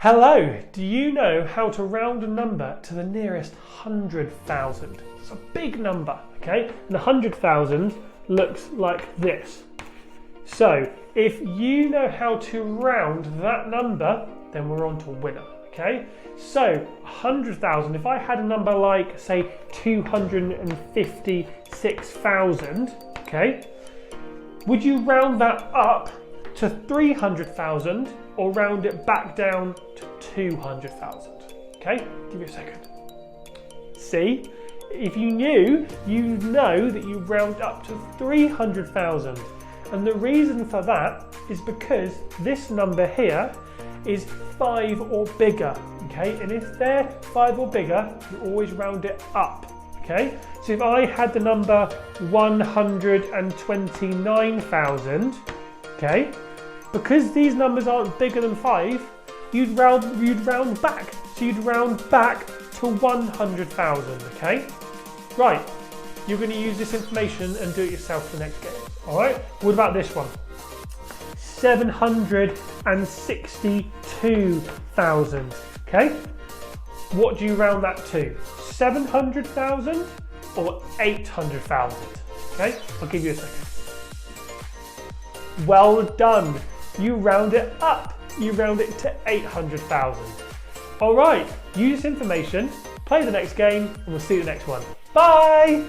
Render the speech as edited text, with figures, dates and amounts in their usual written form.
Hello, do you know how to round a number to the nearest 100,000? It's a big number, okay? And 100,000 looks like this. So if you know how to round that number, then we're on to winner, okay? So 100,000, if I had a number like, say, 256,000, okay? Would you round that up to 300,000 or round it back down to 200,000? Okay, give me a second. See, if you knew, you'd know that you round up to 300,000. And the reason for that is because this number here is 5 or bigger, okay? And if they're 5 or bigger, you always round it up, okay? So if I had the number 129,000, okay? Because these numbers aren't bigger than 5, you'd round back. So you'd round back to 100,000, okay? Right, you're going to use this information and do it yourself for the next game. All right, what about this one? 762,000, okay? What do you round that to? 700,000 or 800,000? Okay, I'll give you a second. Well done. You round it up. You round it to 800,000. All right, use this information, play the next game, and we'll see you the next one. Bye.